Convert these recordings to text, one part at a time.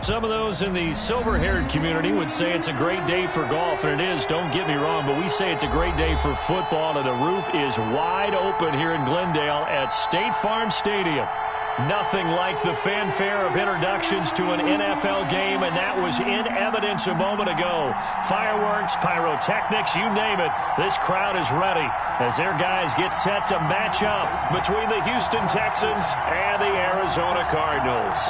Some of those in the silver-haired community would say it's a great day for golf, and it is, don't get me wrong, but we say it's a great day for football, and the roof is wide open here in Glendale at State Farm Stadium. Nothing like the fanfare of introductions to an NFL game, and that was in evidence a moment ago. Fireworks, pyrotechnics, you name it. This crowd is ready as their guys get set to match up between the Houston Texans and the Arizona Cardinals.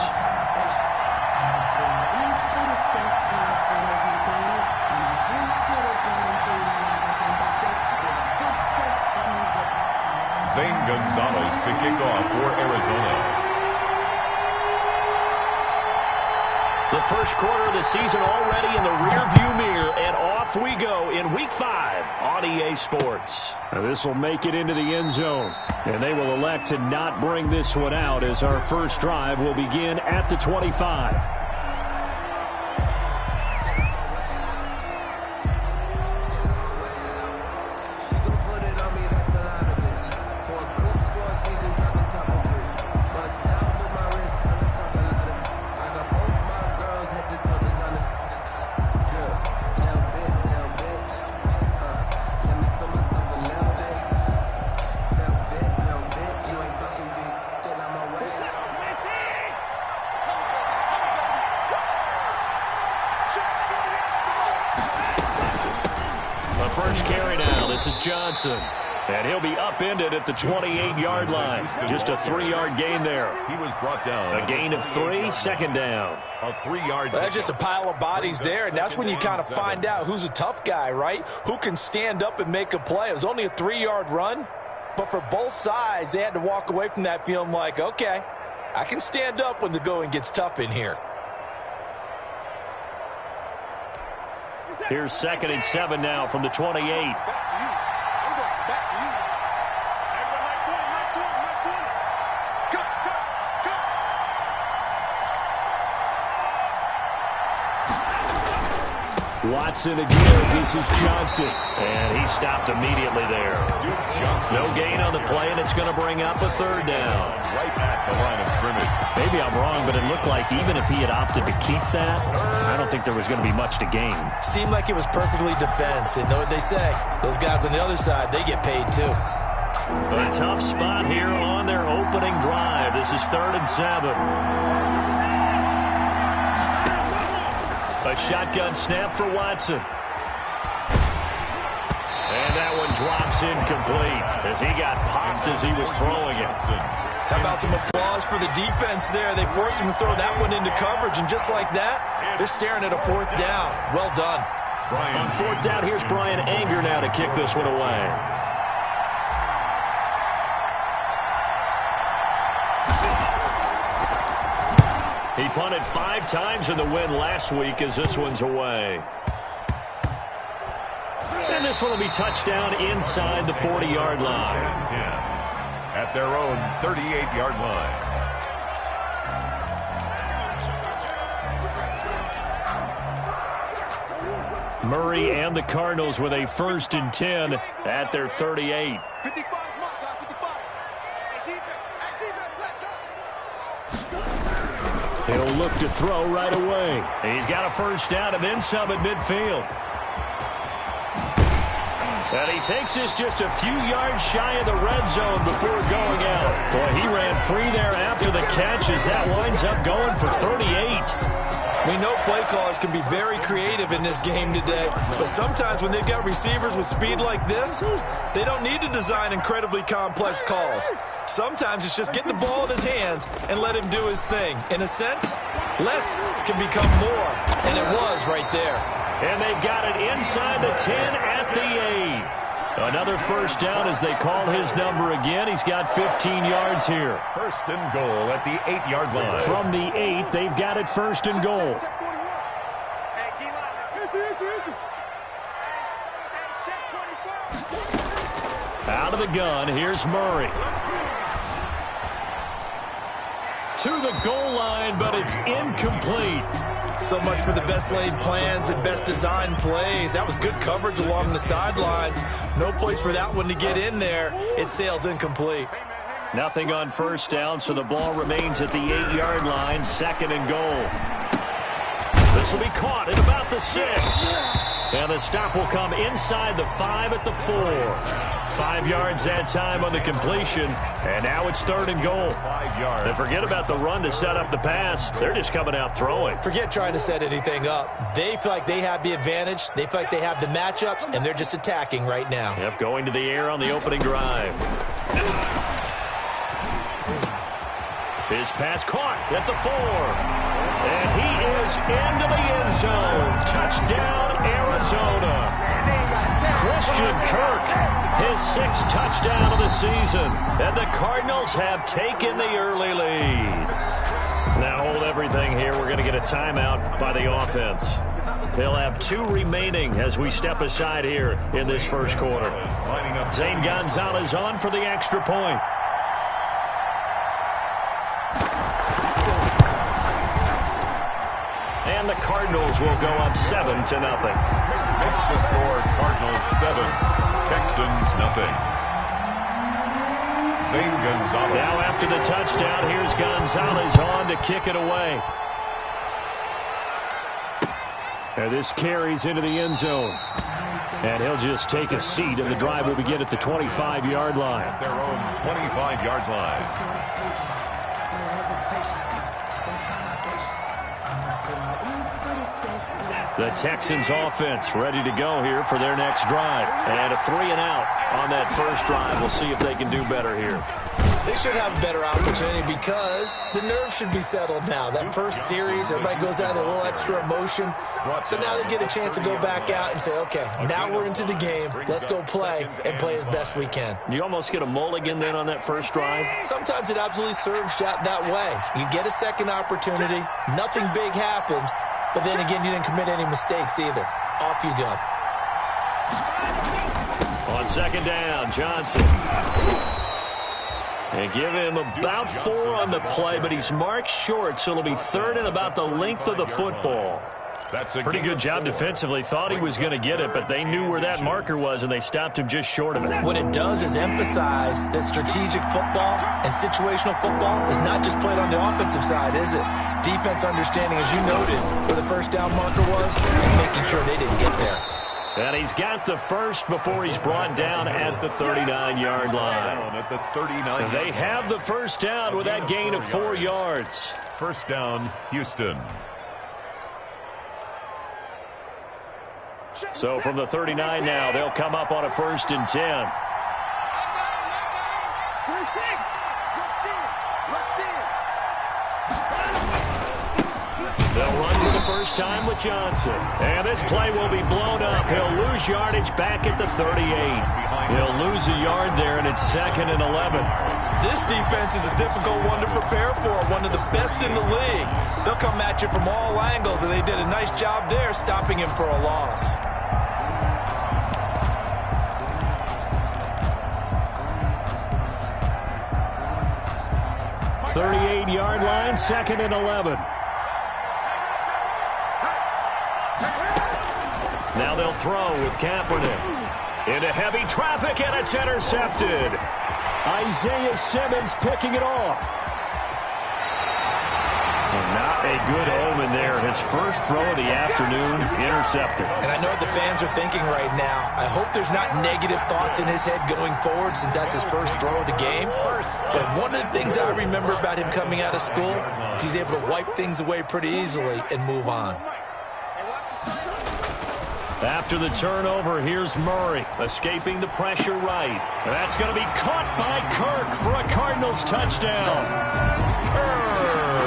Zane Gonzalez to kick off for Arizona. The first quarter of the season already in the rearview mirror, and off we go in Week 5 on EA Sports. This will make it into the end zone, and they will elect to not bring this one out as our first drive will begin at the 25. First carry now. This is Johnson. And he'll be upended at the 28-yard line. Just a 3-yard gain there. He was brought down. A gain of 3, second down. A 3-yard. That's just a pile of bodies there, and that's when you kind of find out who's a tough guy, right? Who can stand up and make a play. It was only a 3-yard run, but for both sides, they had to walk away from that feeling like, okay, I can stand up when the going gets tough in here. Here's 2nd and 7 now from the 28. Back to you. I'm going back to you. Everybody, my 20. Cut. Watson again. This is Johnson. And he stopped immediately there. No gain on the play, and it's going to bring up a 3rd down. Right at the line of scrimmage. Maybe I'm wrong, but it looked like even if he had opted to keep that, I don't think there was going to be much to gain. Seemed like it was perfectly defense. And know what they say? Those guys on the other side, they get paid too. A tough spot here on their opening drive. This is 3rd and 7. A shotgun snap for Watson. And that one drops incomplete as he got popped as he was throwing it. How about some applause for the defense there? They forced him to throw that one into coverage, and just like that, they're staring at a 4th down. Well done. On 4th down, here's Brian Anger now to kick this one away. He punted 5 times in the win last week as this one's away. And this one will be touchdown inside the 40-yard line. At their own 38-yard line. Murray and the Cardinals with a 1st and 10 at their 38. 55 mark, guys, 55. Hey, defense, let's go. He'll look to throw right away. He's got a 1st down and then some at midfield. And he takes this just a few yards shy of the red zone before going out. Boy, he ran free there after the catch as that winds up going for 38. We know play callers can be very creative in this game today, but sometimes when they've got receivers with speed like this, they don't need to design incredibly complex calls. Sometimes it's just get the ball in his hands and let him do his thing. In a sense, less can become more, and it was right there. And they've got it inside the 10 at the 8. Another 1st down as they call his number again. He's got 15 yards here. 1st and goal at the 8-yard line. From the 8, they've got it 1st and goal. Out of the gun, here's Murray. To the goal line, but it's incomplete. So much for the best laid plans and best designed plays. That was good coverage along the sidelines. No place for that one to get in there. It sails incomplete. Nothing on 1st down, so the ball remains at the 8-yard line. 2nd and goal. This will be caught at about the 6. And the stop will come inside the 5 at the 4. 5 yards that time on the completion. And now it's 3rd and goal. 5 yards. And forget about the run to set up the pass. They're just coming out throwing. Forget trying to set anything up. They feel like they have the advantage. They feel like they have the matchups, and they're just attacking right now. Yep, going to the air on the opening drive. His pass caught at the 4. And he is into the end zone. Touchdown, Arizona. Christian Kirk, his 6th touchdown of the season. And the Cardinals have taken the early lead. Now hold everything here. We're going to get a timeout by the offense. They'll have 2 remaining as we step aside here in this first quarter. Zane Gonzalez on for the extra point. And the Cardinals will go up 7-0. Makes the score Cardinals 7, Texans nothing. Zane Gonzalez. Now after the touchdown, here's Gonzalez on to kick it away. And this carries into the end zone. And he'll just take a seat, and the drive will begin at the 25-yard line. At their own 25-yard line. The Texans offense ready to go here for their next drive. And a 3 and out on that first drive. We'll see if they can do better here. They should have a better opportunity because the nerves should be settled now. That first series, everybody goes out with a little extra emotion. So now they get a chance to go back out and say, okay, now we're into the game. Let's go play and play as best we can. You almost get a mulligan then on that first drive? Sometimes it absolutely serves that way. You get a second opportunity. Nothing big happened. But then again, you didn't commit any mistakes either. Off you go. On second down, Johnson. And give him about 4 on the play, but he's marked short, so it'll be 3rd and about the length of the football. That's a pretty good job defensively. Thought he was going to get it, but they knew where that marker was, and they stopped him just short of it. What it does is emphasize that strategic football and situational football is not just played on the offensive side, is it? Defense understanding, as you noted, where the first down marker was and making sure they didn't get there. And he's got the first before he's brought down at the 39-yard line. At the 39. They have the first down with that gain of 4 yards. First down, Houston. So from the 39 now, they'll come up on a 1st and 10. They'll run for the first time with Johnson. And this play will be blown up. He'll lose yardage back at the 38. He'll lose a yard there, and it's 2nd and 11. This defense is a difficult one to prepare for, one of the best in the league. They'll come at you from all angles, and they did a nice job there stopping him for a loss. .38-yard line, 2nd and 11. Now they'll throw with Kaepernick. Into heavy traffic, and it's intercepted. Isaiah Simmons picking it off. Not a good omen there. His first throw of the afternoon, intercepted. And I know what the fans are thinking right now. I hope there's not negative thoughts in his head going forward since that's his first throw of the game. But one of the things I remember about him coming out of school is he's able to wipe things away pretty easily and move on. After the turnover, here's Murray, escaping the pressure right. And that's going to be caught by Kirk for a Cardinals touchdown.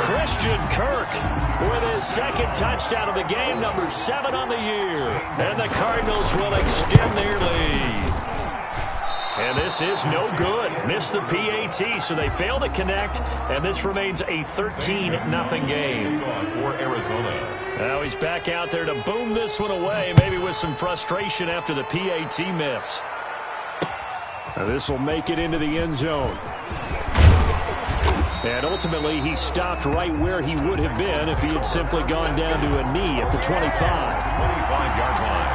Christian Kirk with his 2nd touchdown of the game, number 7 on the year. And the Cardinals will extend their lead. And this is no good. Missed the PAT, so they fail to connect, and this remains a 13-0 game. For Arizona. Now he's back out there to boom this one away, maybe with some frustration after the PAT miss. Now this will make it into the end zone. And ultimately, he stopped right where he would have been if he had simply gone down to a knee at the 25. 25-yard line.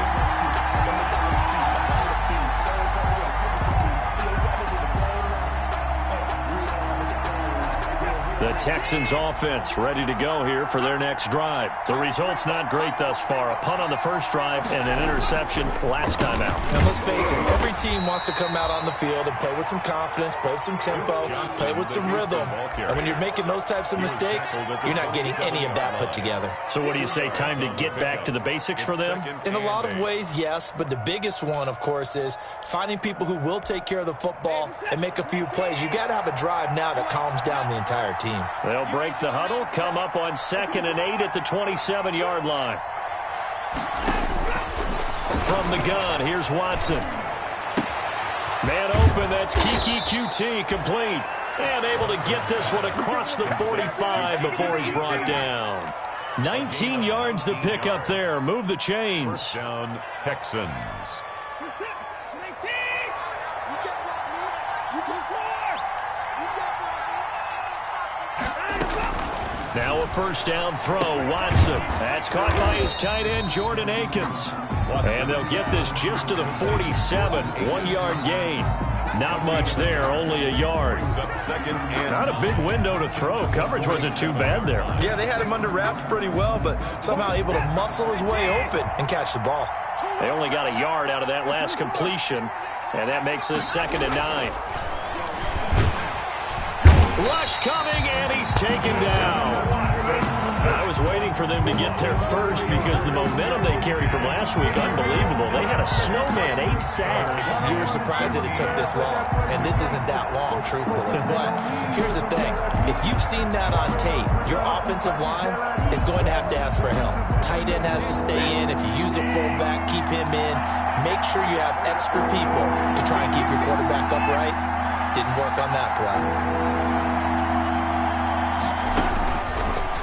The Texans offense ready to go here for their next drive. The result's not great thus far. A punt on the first drive and an interception last time out. And let's face it, every team wants to come out on the field and play with some confidence, play with some tempo, play with some rhythm. And when you're making those types of mistakes, you're not getting any of that put together. So what do you say, time to get back to the basics for them? In a lot of ways, yes, but the biggest one, of course, is finding people who will take care of the football and make a few plays. You got to have a drive now that calms down the entire team. They'll break the huddle, come up on 2nd and 8 at the 27-yard line. From the gun, here's Watson. Man open, that's Kiki QT, complete. And able to get this one across the 45 before he's brought down. 19 yards to pick up there. Move the chains. First down, Texans. Now a first down throw, Watson. That's caught by his tight end, Jordan Akins. And they'll get this just to the 47, 1-yard gain. Not much there, only a yard. Not a big window to throw. Coverage wasn't too bad there. Yeah, they had him under wraps pretty well, but somehow able to muscle his way open and catch the ball. They only got a yard out of that last completion, and that makes this 2nd and 9. Rush coming, and he's taken down. I was waiting for them to get there first because the momentum they carried from last week, unbelievable. They had a snowman, 8 sacks. You were surprised that it took this long, and this isn't that long, truthfully. But here's the thing. If you've seen that on tape, your offensive line is going to have to ask for help. Tight end has to stay in. If you use a fullback, keep him in. Make sure you have extra people to try and keep your quarterback upright. Didn't work on that play.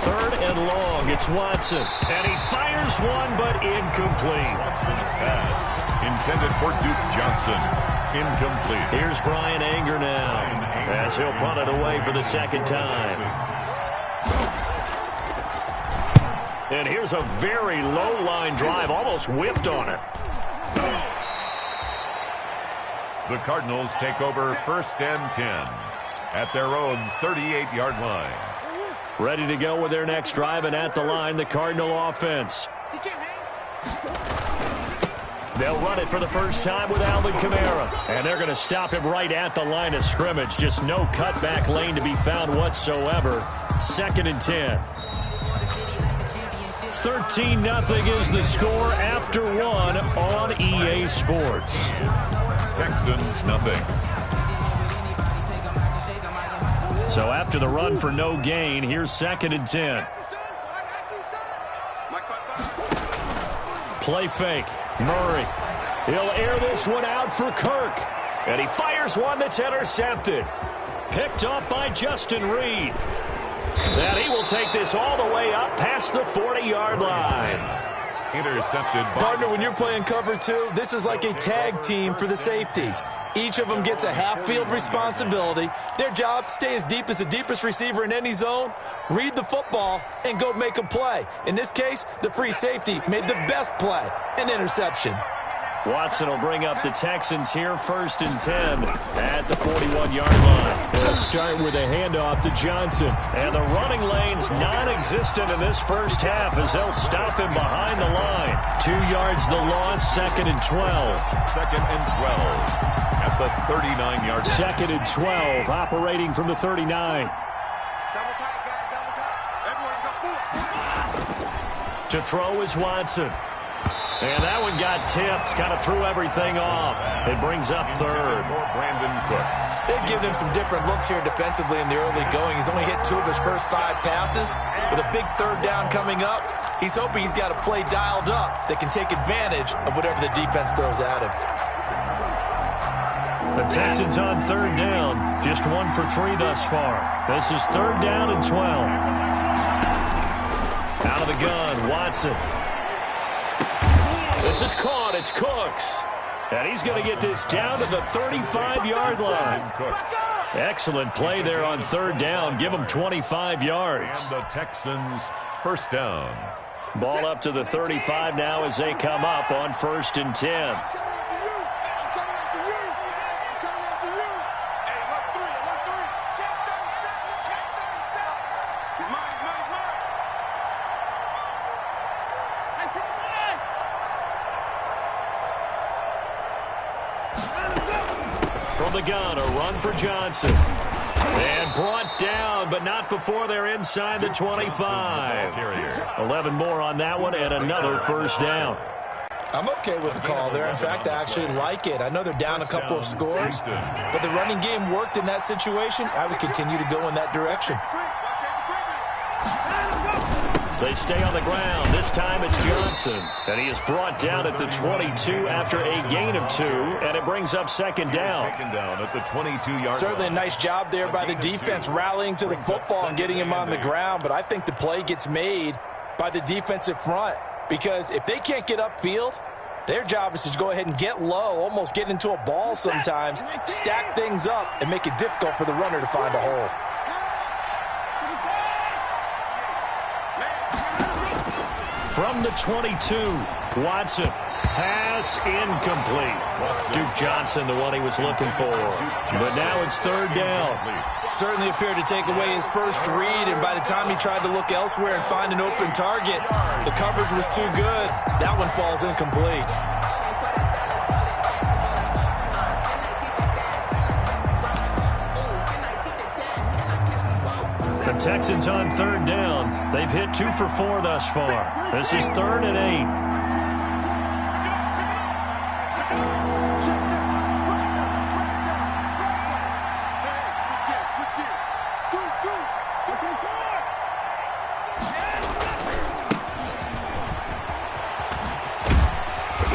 3rd and long, it's Watson. And he fires one, but incomplete. Watson's pass intended for Duke Johnson. Incomplete. Here's Brian Anger now, as he'll punt it away for the 2nd time. And here's a very low-line drive, almost whiffed on it. The Cardinals take over 1st and 10 at their own 38-yard line. Ready to go with their next drive, and at the line, the Cardinal offense. They'll run it for the first time with Alvin Kamara. And they're going to stop him right at the line of scrimmage. Just no cutback lane to be found whatsoever. 2nd and 10. 13-0 is the score after 1 on EA Sports. Texans, nothing. So after the run for no gain, here's 2nd and 10. Play fake. Murray. He'll air this one out for Kirk. And he fires one that's intercepted. Picked off by Justin Reed. And he will take this all the way up past the 40-yard line. Intercepted. Partner, when you're playing cover 2, this is like a tag team for the safeties. Each of them gets a half-field responsibility. Their job, stay as deep as the deepest receiver in any zone, read the football, and go make a play. In this case, the free safety made the best play, an interception. Watson will bring up the Texans here, 1st and 10 at the 41-yard line. They'll start with a handoff to Johnson. And the running lane's non-existent in this first half as they'll stop him behind the line. 2 yards the loss, 2nd and 12. 2nd and 12 at the 39-yard line. 2nd and 12, operating from the 39. To throw is Watson. And that one got tipped, kind of threw everything off. It brings up 3rd. Brandon Cooks. They've given him some different looks here defensively in the early going. He's only hit 2 of his first 5 passes. With a big 3rd down coming up, he's hoping he's got a play dialed up that can take advantage of whatever the defense throws at him. The Texans on 3rd down, just 1 for 3 thus far. This is 3rd down and 12. Out of the gun, Watson. This is caught. It's Cooks. And he's going to get this down to the 35-yard line. Excellent play there on 3rd down. Give him 25 yards. And the Texans, 1st down. Ball up to the 35 now as they come up on 1st and 10. From the gun, a run for Johnson. And brought down, but not before they're inside the 25. 11 more on that one, and another first down. I'm okay with the call there. In fact, I actually like it. I know they're down a couple of scores, but the running game worked in that situation. I would continue to go in that direction. They stay on the ground. This time it's Johnson. And he is brought down at the 22 after a gain of 2, and it brings up second down. Taken down at the 22-yard Certainly a nice job there by the defense rallying to the football and getting him on the ground, but I think the play gets made by the defensive front because if they can't get upfield, their job is to go ahead and get low, almost get into a ball sometimes, stack things up, and make it difficult for the runner to find a hole. From the 22, Watson. Pass incomplete. Duke Johnson, the one he was looking for. But now it's third down. Certainly appeared to take away his first read, and by the time he tried to look elsewhere and find an open target, the coverage was too good. That one falls incomplete. The Texans on third down. They've hit 2 for 4 thus far. This is 3rd and 8.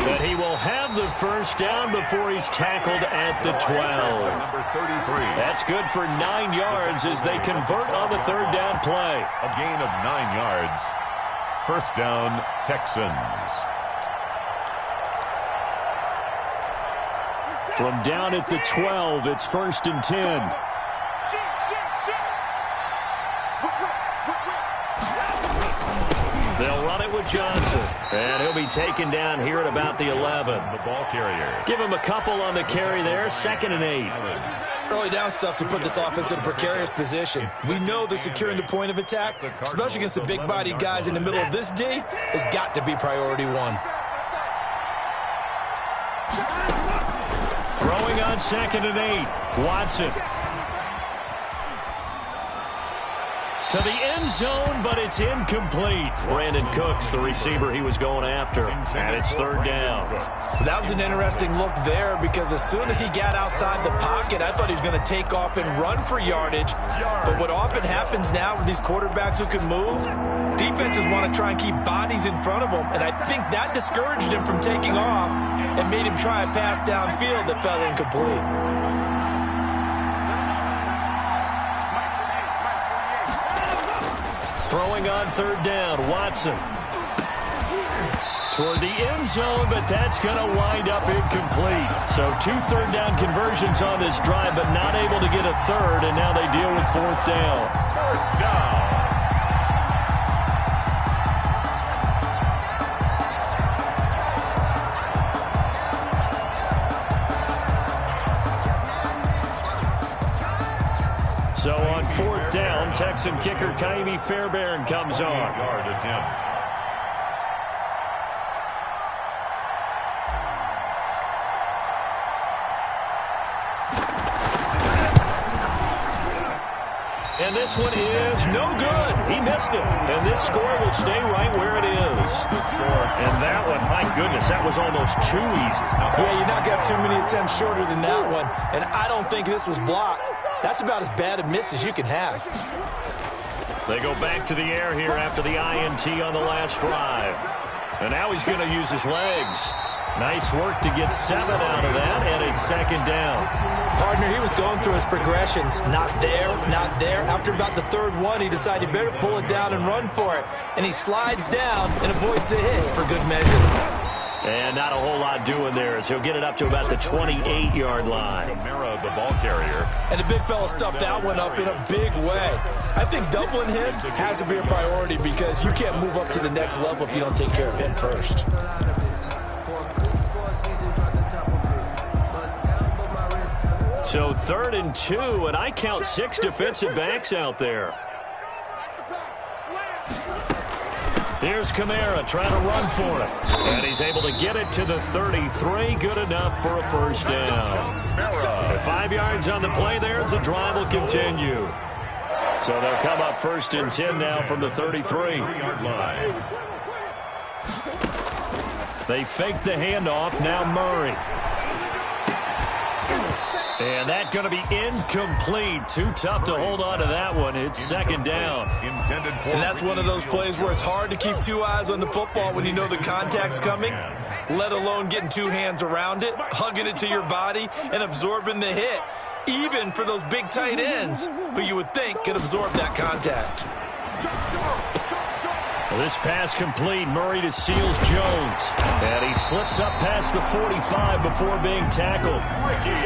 But he will have the first down before he's tackled at the 12. Number 33. That's good for 9 yards as they convert on the third down play. A gain of 9 yards. First down, Texans. From down at the 12, it's 1st and 10. They'll run it with Johnson. And he'll be taken down here at about the 11. The ball carrier. Give him a couple on the carry there. 2nd and 8. Early down stuff to put this offense in a precarious position. We know that securing the point of attack, especially against the big-bodied guys in the middle of this D, has got to be priority 1. Throwing on 2nd and 8. Watson. To the end zone, but it's incomplete. Brandon Cooks, the receiver he was going after. And it's third down. That was an interesting look there because as soon as he got outside the pocket, I thought he was going to take off and run for yardage. But what often happens now with these quarterbacks who can move, defenses want to try and keep bodies in front of them. And I think that discouraged him from taking off and made him try a pass downfield that fell incomplete. Throwing on third down, Watson. Toward the end zone, but that's going to wind up incomplete. So 2 third down conversions on this drive, but not able to get a third, and now they deal with 4th down. 4th down. So on 4th down, Texan kicker Kaimi Fairbairn comes on. 8-yard attempt. And this one is no good. He missed it. And this score will stay right where it is. And that one, my goodness, that was almost too easy. Yeah, you're not going to have too many attempts shorter than that one. And I don't think this was blocked. That's about as bad a miss as you can have. They go back to the air here after the INT on the last drive. And now he's going to use his legs. Nice work to get 7 out of that, and it's 2nd down. Partner, he was going through his progressions. Not there, not there. After about the 3rd one, he decided he better pull it down and run for it. And he slides down and avoids the hit for good measure. And not a whole lot doing there as he'll get it up to about the 28-yard line. Camara, the ball carrier. And the big fella stuffed that one up in a big way. I think doubling him has to be a priority because you can't move up to the next level if you don't take care of him first. So 3rd and 2, and I count 6 defensive backs out there. Here's Kamara trying to run for it. And he's able to get it to the 33. Good enough for a first down. 5 yards on the play there as the drive will continue. So they'll come up 1st and 10 now from the 33-yard line. They fake the handoff. Now Murray. And that's going to be incomplete. Too tough to hold on to that one. It's 2nd down. And that's one of those plays where it's hard to keep 2 eyes on the football when you know the contact's coming, let alone getting 2 hands around it, hugging it to your body, and absorbing the hit, even for those big tight ends who you would think could absorb that contact. Well, this pass complete. Murray to Seals Jones. And he slips up past the 45 before being tackled.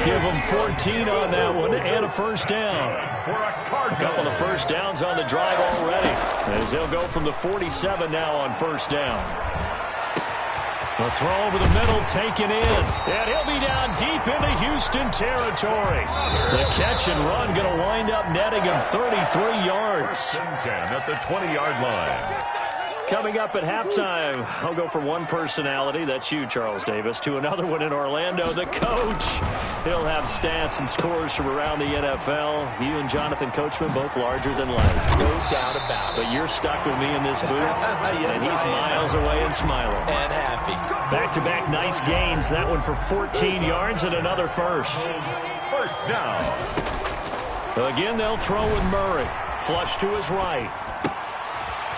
Give him 14 on that one and a first down. A couple of first downs on the drive already, as they'll go from the 47 now on first down. The throw over the middle taken in. And he'll be down deep into Houston territory. The catch and run going to wind up netting him 33 yards. 10 at the 20-yard line. Coming up at halftime, I'll go from one personality, that's you, Charles Davis, to another one in Orlando, the coach. He'll have stats and scores from around the NFL. You and Jonathan Coachman, both larger than life. No doubt about it. But you're stuck with me in this booth, yes, and he's miles away and smiling. And happy. Back-to-back nice gains. That one for 14 yards and another first. First down. Again, they'll throw with Murray. Flush to his right.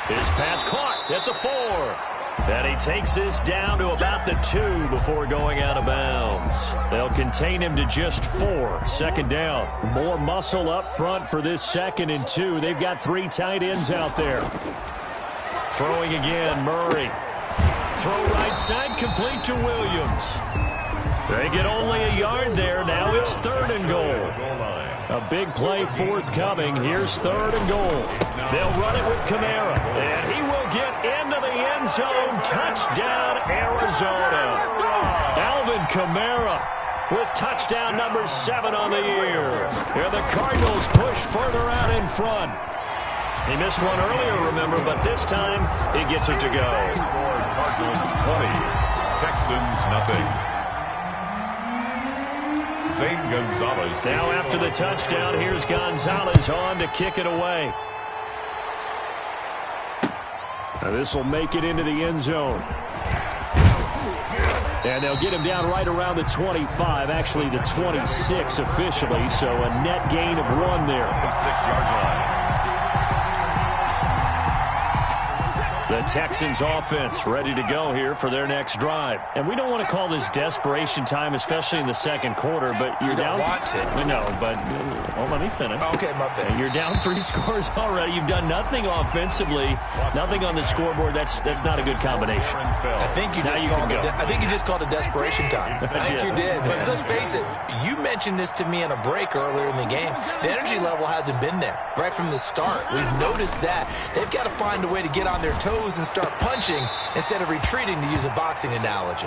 His pass caught at the 4. And he takes this down to about the 2 before going out of bounds. They'll contain him to just 4. 2nd down. More muscle up front for this 2nd and 2. They've got 3 tight ends out there. Throwing again, Murray. Throw right side, complete to Williams. They get only a yard there. Now it's 3rd and goal. A big play forthcoming. Here's 3rd and goal. They'll run it with Kamara. And he will get into the end zone. Touchdown, Arizona. Alvin Kamara with touchdown number 7 on the year. And the Cardinals push further out in front. He missed one earlier, remember, but this time he gets it to go. Cardinals 20, Texans nothing. Gonzalez. Now after the touchdown, here's Gonzalez on to kick it away. Now this will make it into the end zone. And they'll get him down right around the 25, actually the 26 officially, so a net gain of 1 there. 6-yard line. The Texans offense ready to go here for their next drive. And we don't want to call this desperation time, especially in the 2nd quarter, but you're down. Want it. No, but let me finish. Okay, my bad. You're down 3 scores already. You've done nothing offensively, nothing on the scoreboard. That's not a good combination. I think you just called it desperation time. I think you did. But let's face it, you mentioned this to me in a break earlier in the game. The energy level hasn't been there right from the start. We've noticed that. They've got to find a way to get on their toes and start punching instead of retreating, to use a boxing analogy.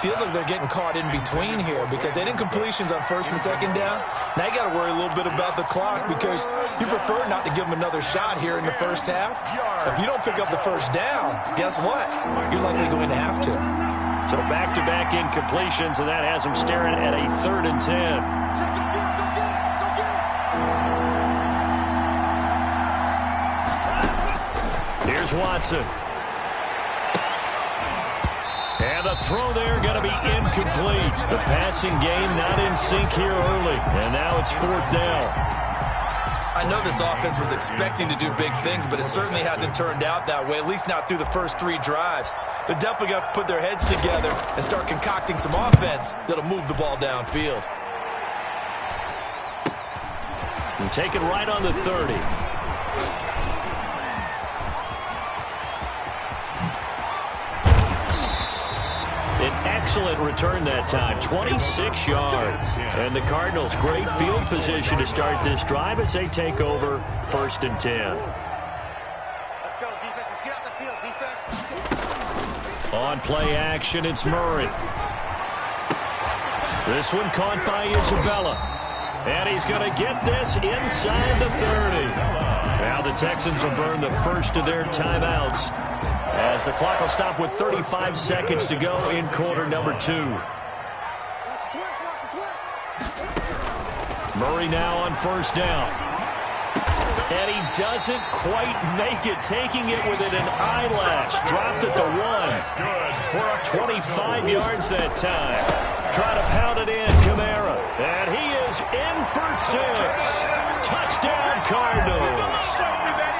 Feels like they're getting caught in between here because they didn't completions on 1st and 2nd down. Now you got to worry a little bit about the clock because you prefer not to give them another shot here in the 1st half. If you don't pick up the 1st down, guess what? You're likely going to have to. So back-to-back incompletions, and that has them staring at a 3rd and 10. Here's Watson. And the throw there going to be incomplete. The passing game not in sync here early. And now it's 4th down. I know this offense was expecting to do big things, but it certainly hasn't turned out that way, at least not through the first 3 drives. They're definitely going to have to put their heads together and start concocting some offense that'll move the ball downfield. And take it right on the 30. An excellent return that time, 26 yards. And the Cardinals, great field position to start this drive as they take over 1st and 10. Let's go, defense. Let's get out the field, defense. On play action, it's Murray. This one caught by Isabella. And he's going to get this inside the 30. Now the Texans will burn the first of their timeouts as the clock will stop with 35 seconds to go in quarter number 2. Murray now on first down. And he doesn't quite make it, taking it within an eyelash. Dropped at the 1. 25 yards that time. Try to pound it in, Kamara. And he is in for 6. Touchdown, Cardinals.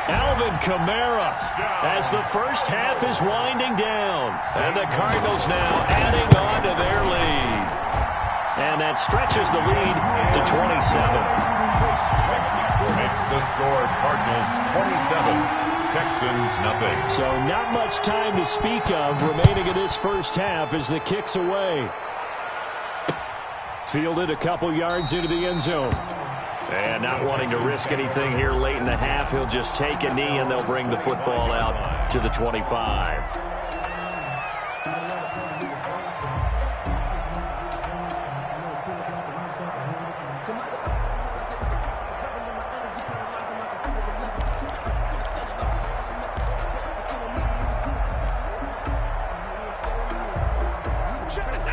Alvin Kamara as the first half is winding down. And the Cardinals now adding on to their lead. And that stretches the lead to 27. Makes the score Cardinals 27, Texans nothing. So not much time to speak of remaining in this first half as the kick's away. Fielded a couple yards into the end zone. And not wanting to risk anything here late in the half, he'll just take a knee and they'll bring the football out to the 25.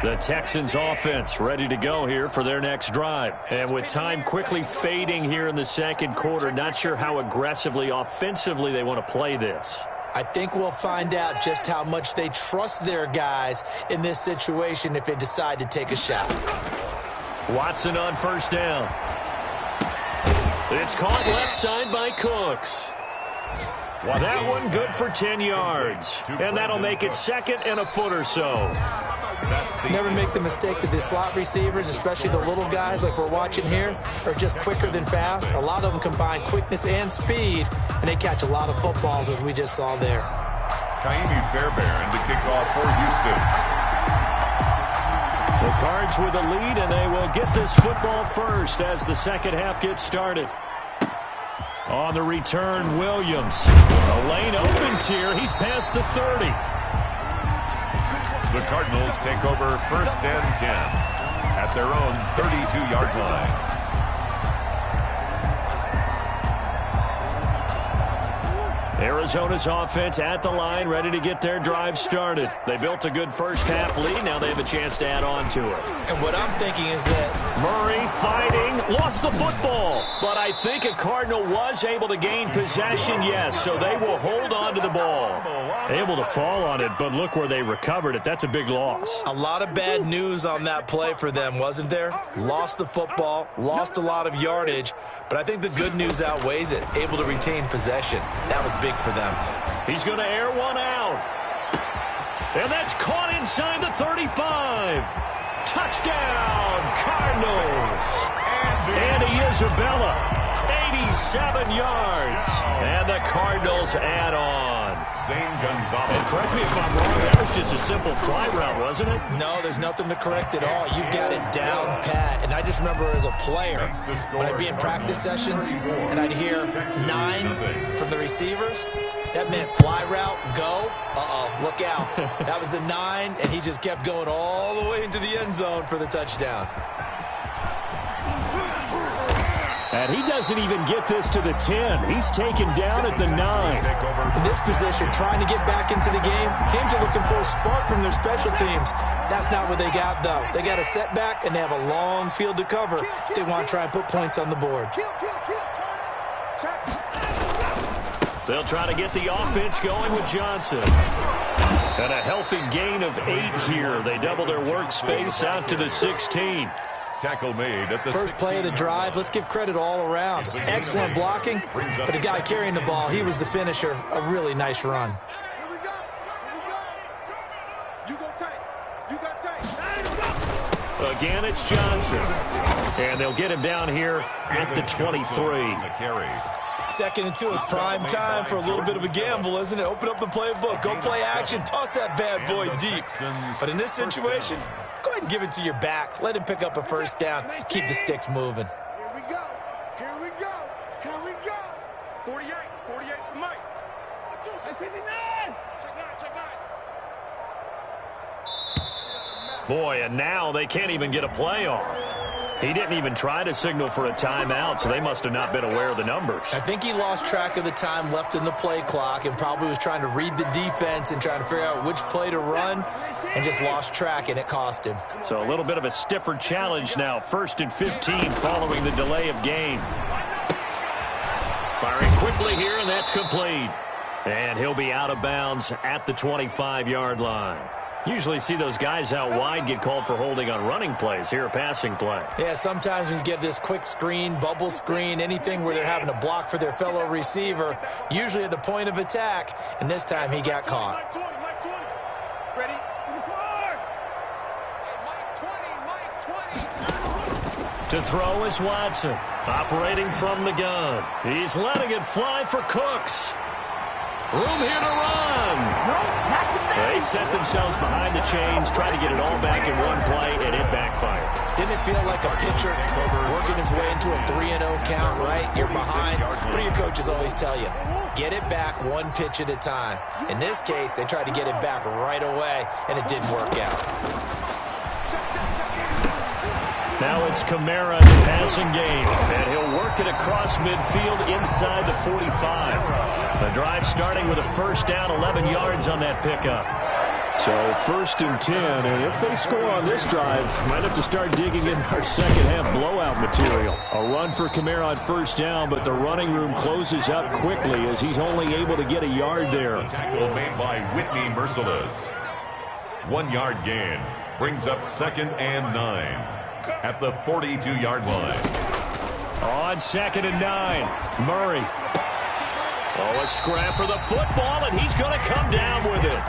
The Texans offense ready to go here for their next drive. And with time quickly fading here in the second quarter, not sure how aggressively, offensively they want to play this. I think we'll find out just how much they trust their guys in this situation if they decide to take a shot. Watson on first down. It's caught left side by Cooks. That one good for 10 yards. And that'll make it second and a foot or so. Never make the mistake that the slot receivers, especially the little guys like we're watching here, are just quicker than fast. A lot of them combine quickness and speed, and they catch a lot of footballs, as we just saw there. Kaimi Fairbairn to kick off for Houston. The Cards with a lead, and they will get this football first as the second half gets started. On the return, Williams. The lane opens here. He's past the 30. The Cardinals take over first and 10 at their own 32-yard line. Arizona's offense at the line, ready to get their drive started. They built a good first half lead. Now they have a chance to add on to it. And what I'm thinking is that Murray fighting, lost the football. But I think a Cardinal was able to gain possession, yes, so they will hold on to the ball. Able to fall on it, but look where they recovered it. That's a big loss. a lot of bad news on that play for them, wasn't there? Lost the football, lost a lot of yardage, but I think the good news outweighs it. Able to retain possession. That was big for them. He's going to air one out. And that's caught inside the 35. Touchdown, Cardinals. Andy Isabella, 87 yards. And the Cardinals add on. And correct me if I'm wrong, that was just a simple fly route, wasn't it? No, there's nothing to correct at all. You've got it down pat. And I just remember as a player, when I'd be in practice sessions and I'd hear 9 from the receivers, that meant fly route, go. Uh-oh, look out. That was the 9, and he just kept going all the way into the end zone for the touchdown. And he doesn't even get this to the 10. He's taken down at the 9. In this position, trying to get back into the game, teams are looking for a spark from their special teams. That's not what they got, though. They got a setback, and they have a long field to cover if they want to try and put points on the board. They'll try to get the offense going with Johnson. And a healthy gain of 8 here. They double their workspace out to the 16. Tackle made at the first play of the drive. Let's give credit all around. Excellent blocking, but the guy carrying the ball, he was the finisher. A really nice run. Here we go. You go tight. You got tight. Again, it's Johnson. And they'll get him down here at the 23. Second and 2 is prime time for a little bit of a gamble, isn't it? Open up the playbook. Go play action. Toss that bad boy deep. But in this situation, go ahead and give it to your back. Let him pick up a first down. Keep the sticks moving. Here we go. Here we go. Here we go. 48. 48 for Mike. And 59. Check 9. Boy, and now they can't even get a play off. He didn't even try to signal for a timeout, so they must have not been aware of the numbers. I think he lost track of the time left in the play clock and probably was trying to read the defense and trying to figure out which play to run and just lost track, and it cost him. So a little bit of a stiffer challenge now. 1st and 15 following the delay of game. Firing quickly here, and that's complete. And he'll be out of bounds at the 25-yard line. Usually see those guys out wide get called for holding on running plays. Here a passing play. Yeah, sometimes when you get this quick screen, bubble screen, anything where they're having to block for their fellow receiver, usually at the point of attack, and this time he got caught. Ready? To throw is Watson, operating from the gun. He's letting it fly for Cooks. Room here to run. They set themselves behind the chains, try to get it all back in one play, and it backfired. Didn't it feel like a pitcher working his way into a 3-0 count, right? You're behind. What do your coaches always tell you? Get it back one pitch at a time. In this case, they tried to get it back right away, and it didn't work out. Now it's Kamara in the passing game, and he'll work it across midfield inside the 45. The drive starting with a first down, 11 yards on that pickup. So 1st and 10, and if they score on this drive, might have to start digging in our second half blowout material. A run for Kamara on first down, but the running room closes up quickly as he's only able to get a yard there. A tackle made by Whitney Merciless. 1-yard gain brings up 2nd and 9 at the 42-yard line. On 2nd and 9, Murray. Oh, a scrap for the football, and he's going to come down with it.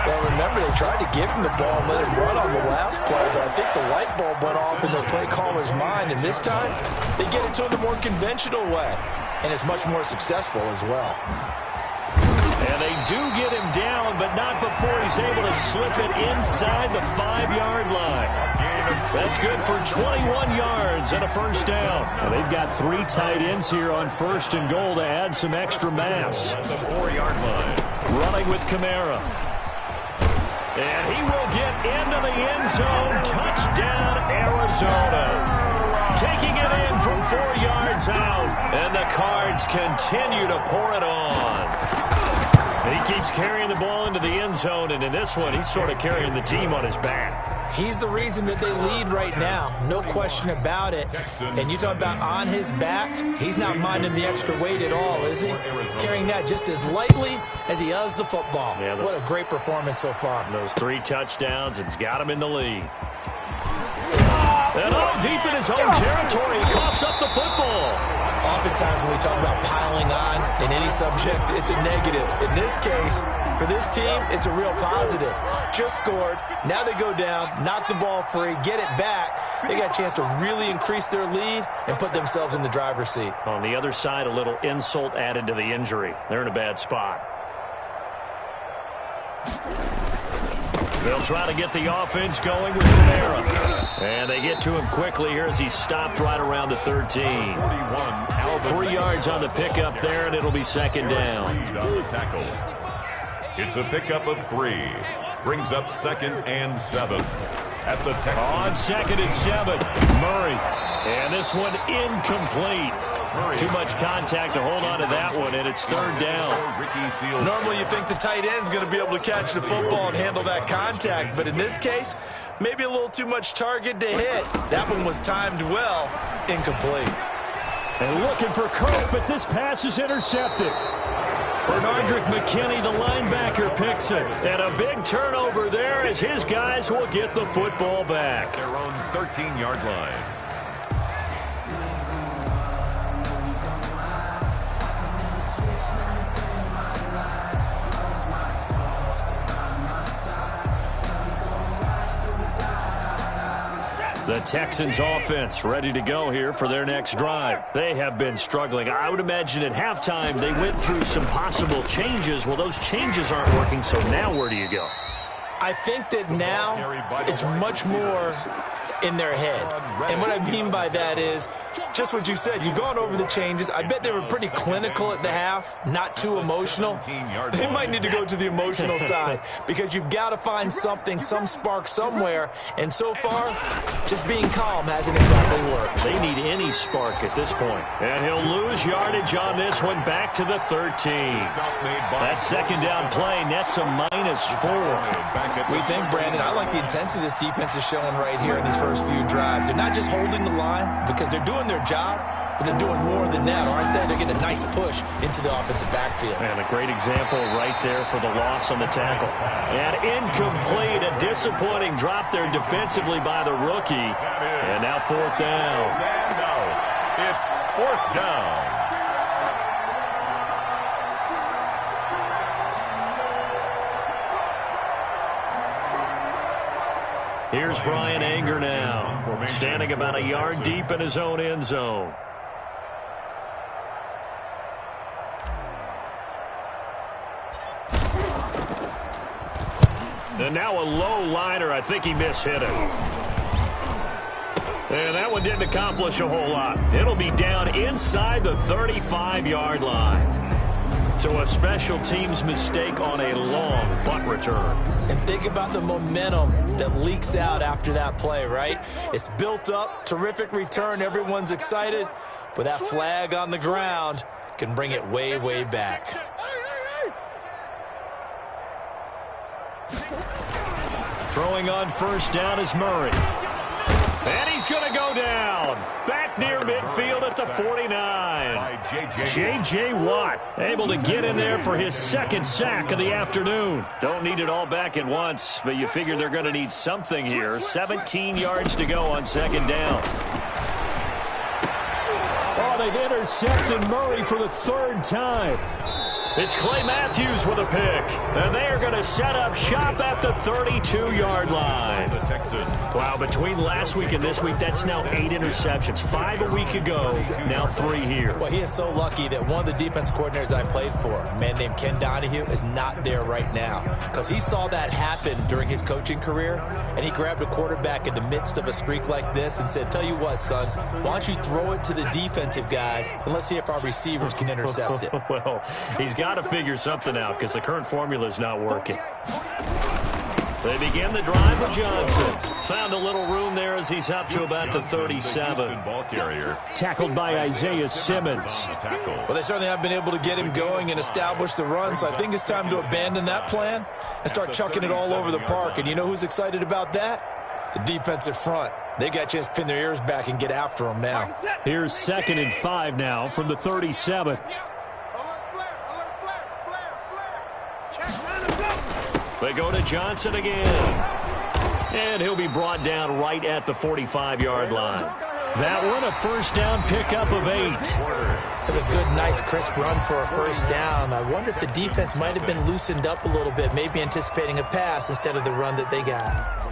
Well, remember, they tried to give him the ball and let him run on the last play, but I think the light bulb went off in the play caller's mind, and this time they get it to him the more conventional way, and it's much more successful as well. And they do get him down, but not before he's able to slip it inside the 5-yard line. That's good for 21 yards and a first down. Now they've got 3 tight ends here on 1st and goal to add some extra mass. At the 4-yard line. Running with Kamara. And he will get into the end zone. Touchdown, Arizona. Taking it in from 4 yards out. And the Cards continue to pour it on. He keeps carrying the ball into the end zone, and in this one, he's sort of carrying the team on his back. He's the reason that they lead right now, no question about it. And you talk about on his back, he's not minding the extra weight at all, is he? Carrying that just as lightly as he does the football. Yeah, what a great performance so far. Those 3 touchdowns, it's got him in the lead. And deep in his own territory, he coughs up the football. Oftentimes when we talk about piling on in any subject, it's a negative. In this case, for this team, it's a real positive. Just scored. Now they go down, knock the ball free, get it back. They got a chance to really increase their lead and put themselves in the driver's seat. On the other side, a little insult added to the injury. They're in a bad spot. They'll try to get the offense going with Kamara. And they get to him quickly here as he's stopped right around the 13. 3 yards on the pickup there, and it'll be 2nd down. It's a pickup of 3. Brings up 2nd and 7 at the Texans. On 2nd and 7, Murray. And this one incomplete. Too much contact to hold on to that one, and it's 3rd down. Normally you think the tight end's going to be able to catch the football and handle that contact, but in this case, maybe a little too much target to hit. That one was timed well, incomplete. And looking for Kirk, but this pass is intercepted. Bernardrick McKinney, the linebacker, picks it. And a big turnover there as his guys will get the football back. Their own 13-yard line. The Texans offense ready to go here for their next drive. They have been struggling. I would imagine at halftime they went through some possible changes. Well, those changes aren't working, so now where do you go? I think that now it's much more in their head. And what I mean by that is Just what you said. You've gone over the changes. I bet they were pretty clinical at the half, not too emotional. They might need to go to the emotional side because you've got to find something, some spark somewhere. And so far, just being calm hasn't exactly worked. They need any spark at this point. And he'll lose yardage on this one, back to the 13. That second down play nets a -4. We think, Brandon, I like the intensity this defense is showing right here in these first few drives. They're not just holding the line because they're doing their job, but they're doing more than that, aren't they? They're getting a nice push into the offensive backfield. And a great example right there for the loss on the tackle. And incomplete, a disappointing drop there defensively by the rookie. And now 4th down. It's 4th down. Here's Brian Anger now, standing about a yard deep in his own end zone. And now a low liner. I think he mishit it. And that one didn't accomplish a whole lot. It'll be down inside the 35-yard line. So a special teams mistake on a long punt return. And think about the momentum that leaks out after that play, right? It's built up, terrific return, everyone's excited, but that flag on the ground can bring it way, way back. Throwing on 1st down is Murray. And he's going to go down. Back near midfield at the 49. J.J. Watt able to get in there for his 2nd sack of the afternoon. Don't need it all back at once, but you figure they're going to need something here. 17 yards to go on 2nd down. Oh, they've intercepted Murray for the 3rd time. It's Clay Matthews with a pick, and they are going to set up shop at the 32-yard line. Wow, between last week and this week, that's now 8 interceptions. 5 a week ago, now 3 here. Well, he is so lucky that one of the defense coordinators I played for, a man named Ken Donahue, is not there right now because he saw that happen during his coaching career, and he grabbed a quarterback in the midst of a streak like this and said, tell you what, son, why don't you throw it to the defensive guys, and let's see if our receivers can intercept it. Well, he's got to figure something out because the current formula is not working. They begin the drive with Johnson. Found a little room there as he's up to about the 37. Tackled by Isaiah Simmons. Well, they certainly have been able to get him going and establish the run, so I think it's time to abandon that plan and start chucking it all over the park. And you know who's excited about that? The defensive front. They got a chance to pin their ears back and get after them now. Here's 2nd and 5 now from the 37. They go to Johnson again. And he'll be brought down right at the 45-yard line. That one, a 1st down pickup of 8. That's a good, nice, crisp run for a 1st down. I wonder if the defense might have been loosened up a little bit, maybe anticipating a pass instead of the run that they got.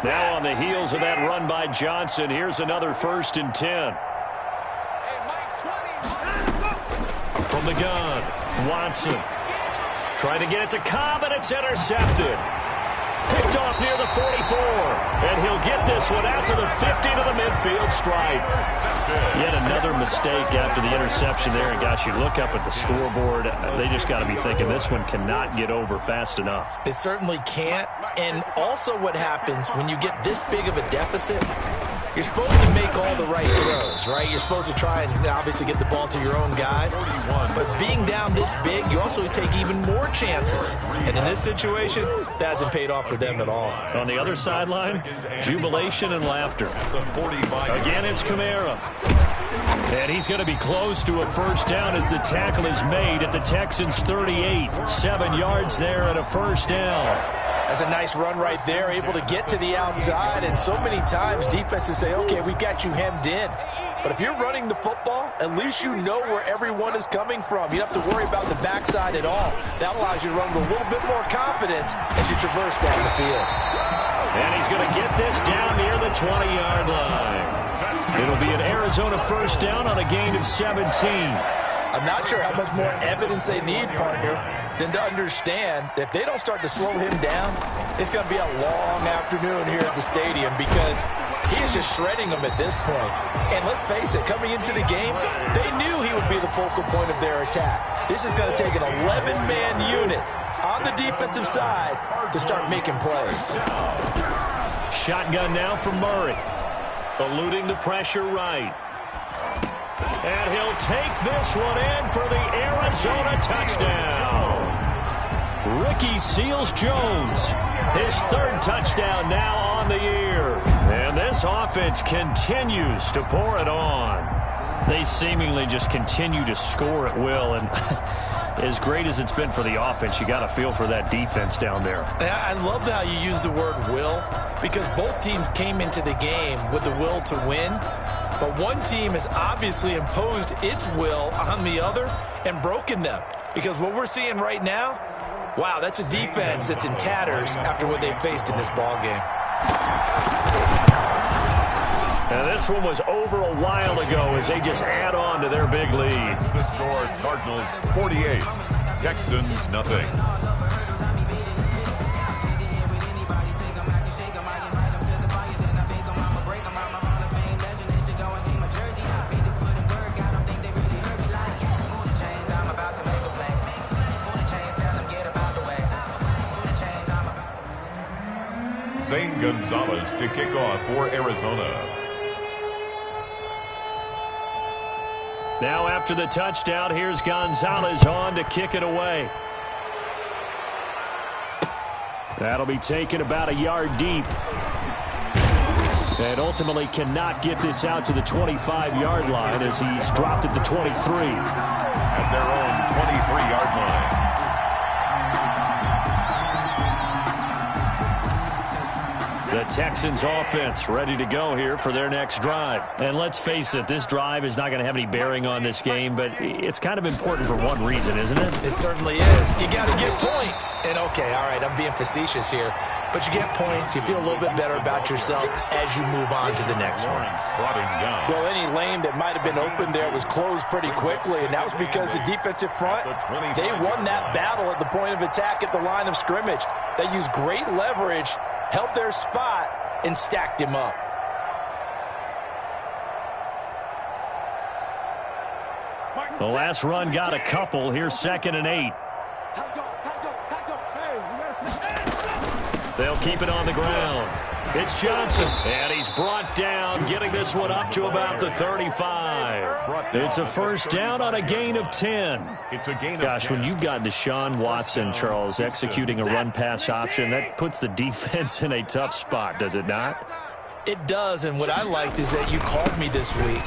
Now on the heels of that run by Johnson, here's another 1st and 10. From the gun, Watson. Trying to get it to Cobb, and it's intercepted. Picked off near the 44. And he'll get this one out to the 50 to the midfield stripe. Yet another mistake after the interception there. And gosh, you look up at the scoreboard, they just got to be thinking this one cannot get over fast enough. It certainly can't. And also what happens when you get this big of a deficit, you're supposed to make all the right throws, right? You're supposed to try and obviously get the ball to your own guys. But being down this big, you also take even more chances. And in this situation, that hasn't paid off for them at all. On the other sideline, jubilation and laughter. Again, it's Kamara. And he's going to be close to a 1st down as the tackle is made at the Texans' 38. 7 yards there and a 1st down. That's a nice run right there, able to get to the outside. And so many times defenses say, okay, we've got you hemmed in. But if you're running the football, at least you know where everyone is coming from. You don't have to worry about the backside at all. That allows you to run with a little bit more confidence as you traverse down the field. And he's going to get this down near the 20-yard line. It'll be an Arizona 1st down on a gain of 17. I'm not sure how much more evidence they need, partner, than to understand that if they don't start to slow him down, it's going to be a long afternoon here at the stadium because he is just shredding them at this point. And let's face it, coming into the game, they knew he would be the focal point of their attack. This is going to take an 11-man unit on the defensive side to start making plays. Shotgun now from Murray. Eluding the pressure right. And he'll take this one in for the Arizona touchdown. Ricky Seals-Jones, his third touchdown now on the year. And this offense continues to pour it on. They seemingly just continue to score at will. And as great as it's been for the offense, you got to feel for that defense down there. I love how you use the word will, because both teams came into the game with the will to win. But one team has obviously imposed its will on the other and broken them. Because what we're seeing right now, wow, that's a defense that's in tatters after what they faced in this ballgame. Now this one was over a while ago as they just add on to their big lead. The score, Cardinals 48, Texans nothing. Zane Gonzalez to kick off for Arizona. Now after the touchdown, here's Gonzalez on to kick it away. That'll be taken about a yard deep. And ultimately cannot get this out to the 25-yard line as he's dropped at the 23. At their own 23-yard line. The Texans offense ready to go here for their next drive. And let's face it, this drive is not going to have any bearing on this game, but it's kind of important for one reason, isn't it? It certainly is. You got to get points. And okay, all right, I'm being facetious here, but you get points, you feel a little bit better about yourself as you move on to the next one. Well, any lane that might have been open there was closed pretty quickly, and that was because the defensive front, they won that battle at the point of attack at the line of scrimmage. They used great leverage, held their spot, and stacked him up. The last run got a couple. Here's 2nd and 8. They'll keep it on the ground. It's Johnson, and he's brought down, getting this one up to about the 35. It's a first down on a gain of 10. Gosh, when you've got Deshaun Watson, Charles, executing a run-pass option, that puts the defense in a tough spot, does it not? It does, and what I liked is that you called me this week,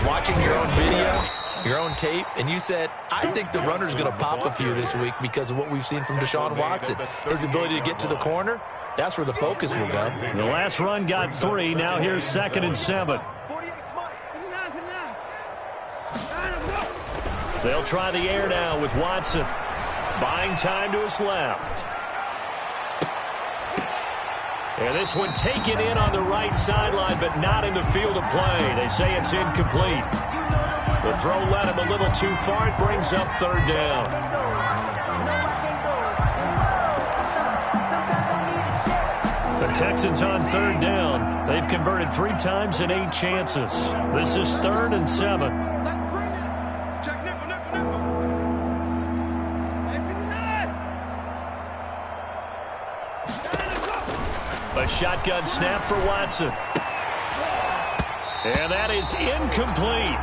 watching your own video, your own tape, and you said, I think the runner's going to pop a few this week because of what we've seen from Deshaun Watson. His ability to get to the corner, that's where the focus will go. The last run got 3. Now here's 2nd and 7. They'll try the air now with Watson. Buying time to his left. And this one taken in on the right sideline, but not in the field of play. They say it's incomplete. The throw led him a little too far. It brings up 3rd down. The Texans on 3rd down. They've converted 3 times in 8 chances. This is 3rd and 7. Let's bring it. Check nickel, nickel, nickel. A shotgun snap for Watson. And that is incomplete.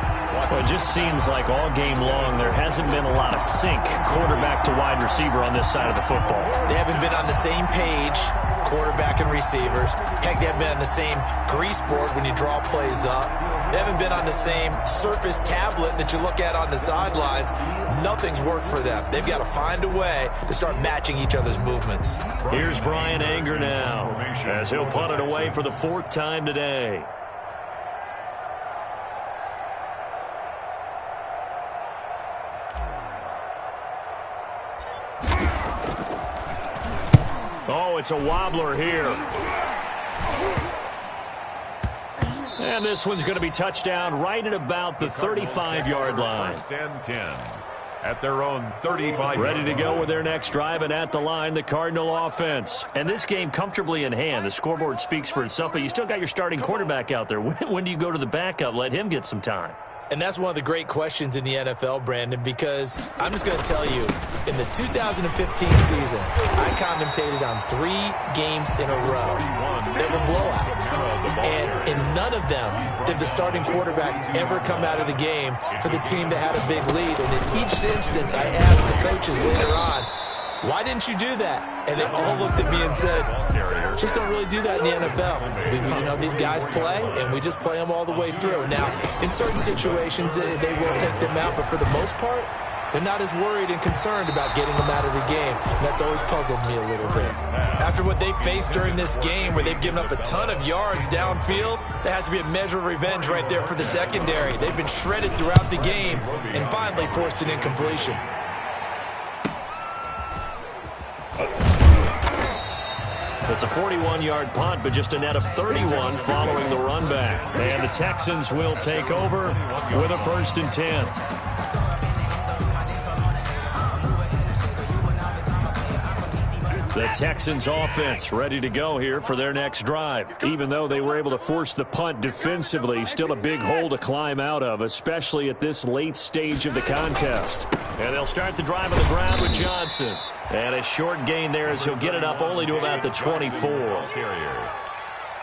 Well, it just seems like all game long there hasn't been a lot of sync quarterback to wide receiver on this side of the football. They haven't been on the same page, quarterback and receivers. Heck, they haven't been on the same grease board when you draw plays up. They haven't been on the same surface tablet that you look at on the sidelines. Nothing's worked for them. They've got to find a way to start matching each other's movements. Here's Brian Anger now as he'll punt it away for the 4th time today. Oh, it's a wobbler here. And this one's going to be touchdown right at about the 35-yard line. First and 10 at their own 35. Ready to go with their next drive, and at the line, the Cardinal offense. And this game comfortably in hand. The scoreboard speaks for itself, but you still got your starting quarterback out there. When do you go to the backup? Let him get some time. And that's one of the great questions in the NFL, Brandon, because I'm just going to tell you, in the 2015 season, I commentated on 3 games in a row that were blowouts. And in none of them did the starting quarterback ever come out of the game for the team that had a big lead. And in each instance, I asked the coaches later on, why didn't you do that? And they all looked at me and said, just don't really do that in the NFL. These guys play, and we just play them all the way through. Now, in certain situations, they will take them out, but for the most part, they're not as worried and concerned about getting them out of the game. And that's always puzzled me a little bit. After what they faced during this game, where they've given up a ton of yards downfield, there has to be a measure of revenge right there for the secondary. They've been shredded throughout the game and finally forced an incompletion. It's a 41-yard punt, but just a net of 31 following the run back. And the Texans will take over with a 1st and 10. The Texans offense ready to go here for their next drive. Even though they were able to force the punt defensively, still a big hole to climb out of, especially at this late stage of the contest. And they'll start the drive on the ground with Johnson. And a short gain there as he'll get it up only to about the 24.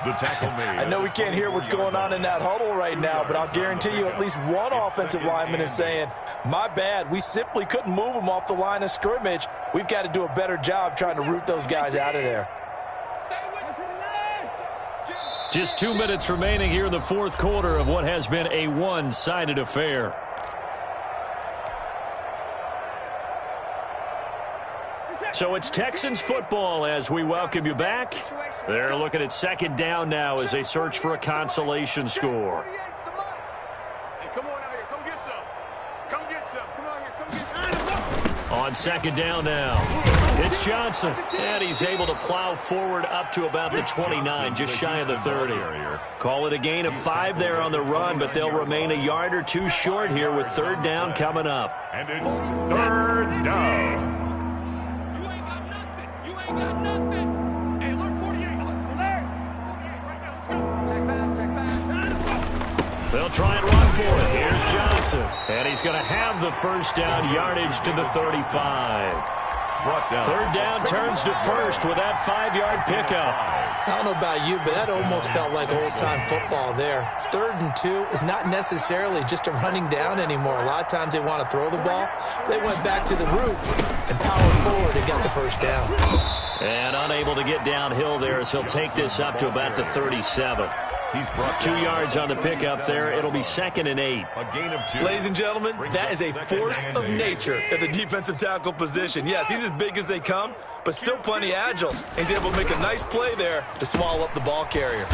The tackle made. I know we can't hear what's going on in that huddle right now, but I'll guarantee you at least one offensive lineman is saying, my bad, we simply couldn't move them off the line of scrimmage. We've got to do a better job trying to root those guys out of there. Just 2 minutes remaining here in the 4th quarter of what has been a one-sided affair. So it's Texans football as we welcome you back. They're looking at 2nd down now as they search for a consolation score. Hey, come on out here. Come get some. Come get some. Come on here. Come get some. On 2nd down now, it's Johnson. And he's able to plow forward up to about the 29, just shy of the 30. Call it a gain of 5 there on the run, but they'll remain a yard or 2 short here with 3rd down coming up. And it's 3rd down. Got nothing. Hey, look, 48. Look, there. 48 right now. Let's go. Check pass. They'll try and run for it. Here's Johnson. And he's going to have the 1st down yardage to the 35. 3rd down turns to 1st with that 5-yard pickup. I don't know about you, but that almost felt like old-time football there. 3rd and 2 is not necessarily just a running down anymore. A lot of times they want to throw the ball. They went back to the roots and powered forward and got the 1st down. And unable to get downhill there as he'll take this up to about the 37. He's brought 2 yards on the pickup there. It'll be 2nd and 8. a gain of 2. Ladies and gentlemen, that is a force of nature at the defensive tackle position. Yes, he's as big as they come, but still plenty agile. He's able to make a nice play there to swallow up the ball carrier.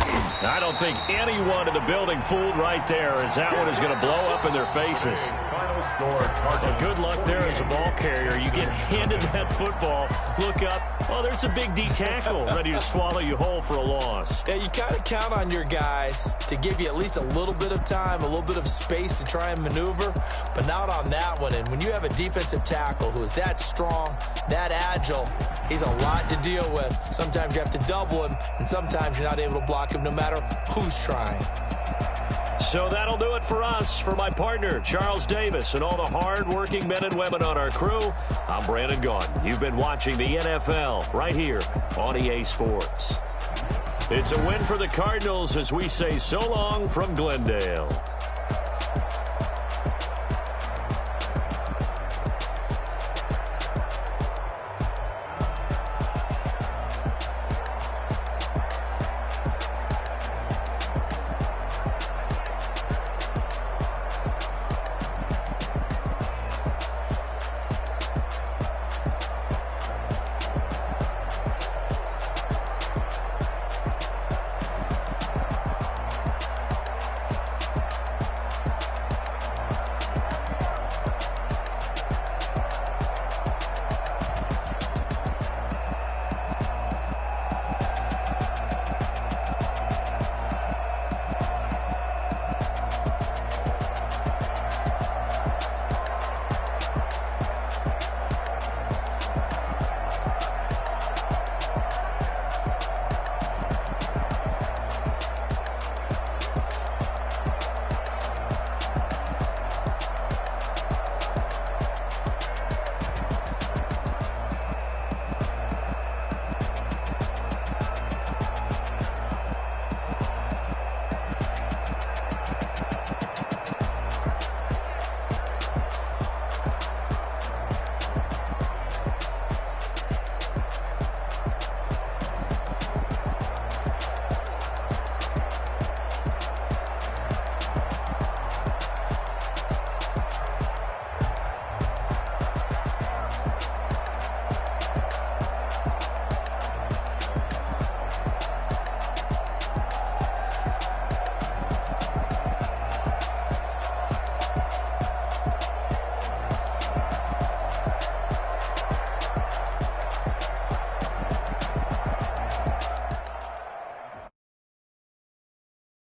I don't think anyone in the building fooled right there, as that one is going to blow up in their faces. Final score, Cardinals. Good luck there as a ball carrier. You get handed that football, look up, oh, there's a big D tackle ready to swallow you whole for a loss. Yeah, you kind of count on your guys to give you at least a little bit of time, a little bit of space to try and maneuver, but not on that one. And when you have a defensive tackle who is that strong, that agile, he's a lot to deal with. Sometimes you have to double him, and sometimes you're not able to block him no matter who's trying. So that'll do it for us. For my partner, Charles Davis, and all the hard-working men and women on our crew, I'm Brandon Gaudin. You've been watching the NFL right here on EA Sports. It's a win for the Cardinals as we say so long from Glendale.